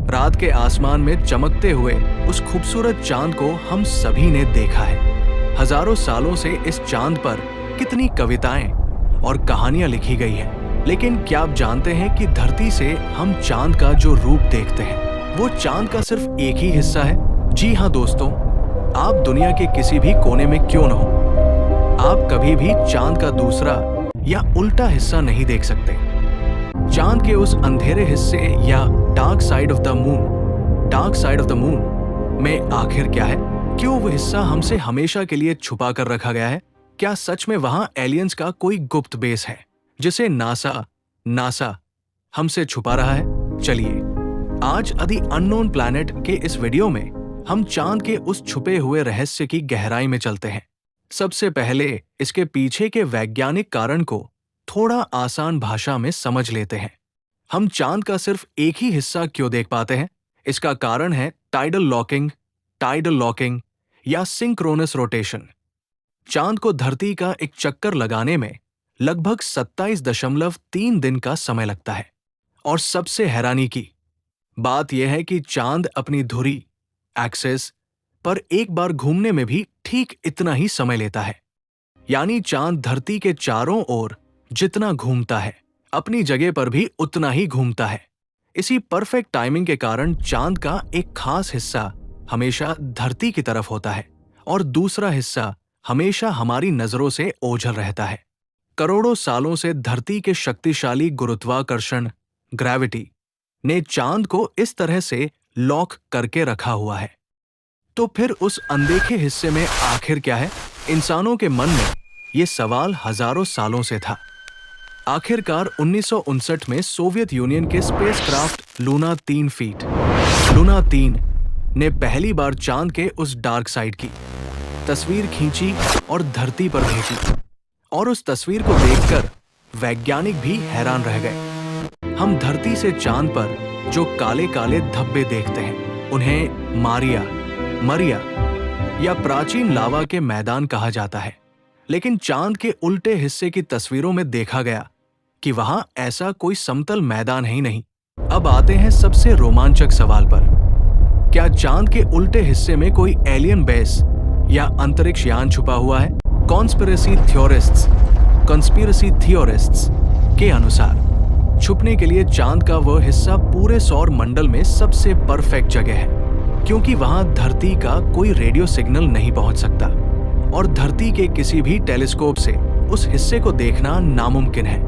रात के आसमान में चमकते हुए उस खूबसूरत चांद को हम सभी ने देखा है। हजारों सालों से इस चांद पर कितनी कविताएं और कहानियां लिखी गई हैं। लेकिन क्या आप जानते हैं कि धरती से हम चांद का जो रूप देखते हैं वो चांद का सिर्फ एक ही हिस्सा है? जी हाँ दोस्तों, आप दुनिया के किसी भी कोने में क्यों न हो, आप कभी भी चांद का दूसरा या उल्टा हिस्सा नहीं देख सकते। चांद के उस अंधेरे हिस्से या dark side of the moon में आखिर क्या है? क्यों वो हिस्सा हमसे हमेशा के लिए छुपा कर रखा गया है? क्या सच में वहां एलियंस का कोई गुप्त बेस है जिसे नासा हमसे छुपा रहा है? चलिए आज द अननोन प्लैनेट के इस वीडियो में हम चांद के उस छुपे हुए रहस्य की गहराई में चलते हैं। सबसे पहले इसके पीछे के वैज्ञानिक कारण को थोड़ा आसान भाषा में समझ लेते हैं। हम चांद का सिर्फ एक ही हिस्सा क्यों देख पाते हैं? इसका कारण है टाइडल लॉकिंग या सिंक्रोनस रोटेशन। चांद को धरती का एक चक्कर लगाने में लगभग 27.3 दिन का समय लगता है। और सबसे हैरानी की बात यह है कि चांद अपनी धुरी एक्सिस पर एक बार घूमने में भी ठीक इतना ही समय लेता है। यानी चांद धरती के चारों ओर जितना घूमता है अपनी जगह पर भी उतना ही घूमता है। इसी परफेक्ट टाइमिंग के कारण चांद का एक खास हिस्सा हमेशा धरती की तरफ होता है और दूसरा हिस्सा हमेशा हमारी नजरों से ओझल रहता है। करोड़ों सालों से धरती के शक्तिशाली गुरुत्वाकर्षण ग्रेविटी ने चांद को इस तरह से लॉक करके रखा हुआ है। तो फिर उस अनदेखे हिस्से में आखिर क्या है? इंसानों के मन में ये सवाल हजारों सालों से था। आखिरकार 1959 में सोवियत यूनियन के स्पेसक्राफ्ट लूना 3 ने पहली बार चांद के उस डार्क साइड की तस्वीर खींची और धरती पर भेजी। और उस तस्वीर को देखकर वैज्ञानिक भी हैरान रह गए। हम धरती से चांद पर जो काले काले धब्बे देखते हैं उन्हें मरिया या प्राचीन लावा के मैदान कहा जाता है। लेकिन चांद के उल्टे हिस्से की तस्वीरों में देखा गया कि वहां ऐसा कोई समतल मैदान ही नहीं। अब आते हैं सबसे रोमांचक सवाल पर। क्या चांद के उल्टे हिस्से में कोई एलियन बेस या अंतरिक्ष यान छुपा हुआ है? कॉन्स्पिरेसी थियोरिस्ट्स के अनुसार छुपने के लिए चांद का वह हिस्सा पूरे सौर मंडल में सबसे परफेक्ट जगह है, क्योंकि वहां धरती का कोई रेडियो सिग्नल नहीं पहुंच सकता और धरती के किसी भी टेलीस्कोप से उस हिस्से को देखना नामुमकिन है।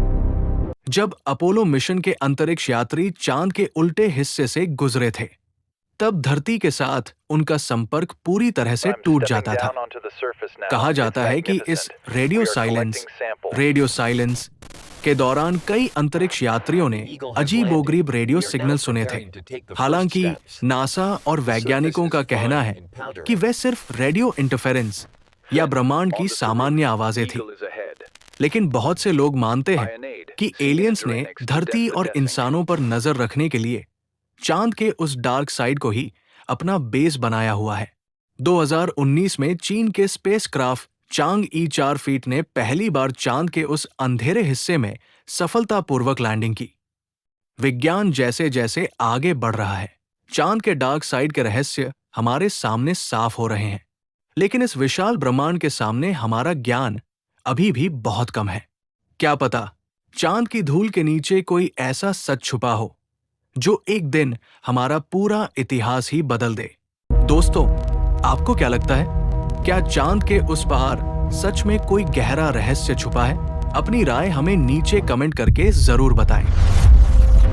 जब अपोलो मिशन के अंतरिक्ष यात्री चांद के उल्टे हिस्से से गुजरे थे तब धरती के साथ उनका संपर्क पूरी तरह से टूट जाता था। कहा जाता है कि इस रेडियो साइलेंस के दौरान कई अंतरिक्ष यात्रियों ने अजीबोगरीब रेडियो सिग्नल सुने थे। हालांकि नासा और वैज्ञानिकों का कहना है कि वे सिर्फ रेडियो इंटरफेरेंस या ब्रह्मांड की सामान्य आवाजें थी। लेकिन बहुत से लोग मानते हैं कि एलियंस ने धरती और इंसानों पर नजर रखने के लिए चांद के उस डार्क साइड को ही अपना बेस बनाया हुआ है। 2019 में चीन के स्पेसक्राफ्ट चांग-ई 4 फीट ने पहली बार चांद के उस अंधेरे हिस्से में सफलतापूर्वक लैंडिंग की। विज्ञान जैसे जैसे आगे बढ़ रहा है, चांद के डार्क साइड के रहस्य हमारे सामने साफ हो रहे हैं। लेकिन इस विशाल ब्रह्मांड के सामने हमारा ज्ञान अभी भी बहुत कम है। क्या पता चांद की धूल के नीचे कोई ऐसा सच छुपा हो जो एक दिन हमारा पूरा इतिहास ही बदल दे। दोस्तों, आपको क्या लगता है? क्या चांद के उस पार सच में कोई गहरा रहस्य छुपा है? अपनी राय हमें नीचे कमेंट करके जरूर बताएं।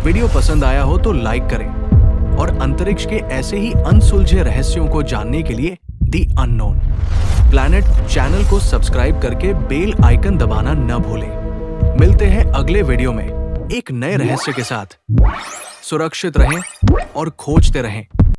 वीडियो पसंद आया हो तो लाइक करें और अंतरिक्ष के ऐसे ही अनसुलझे रहस्यों को जानने के लिए द अननोन प्लैनेट चैनल को सब्सक्राइब करके बेल आइकन दबाना न भूलें। मिलते हैं अगले वीडियो में एक नए रहस्य के साथ। सुरक्षित रहें और खोजते रहें।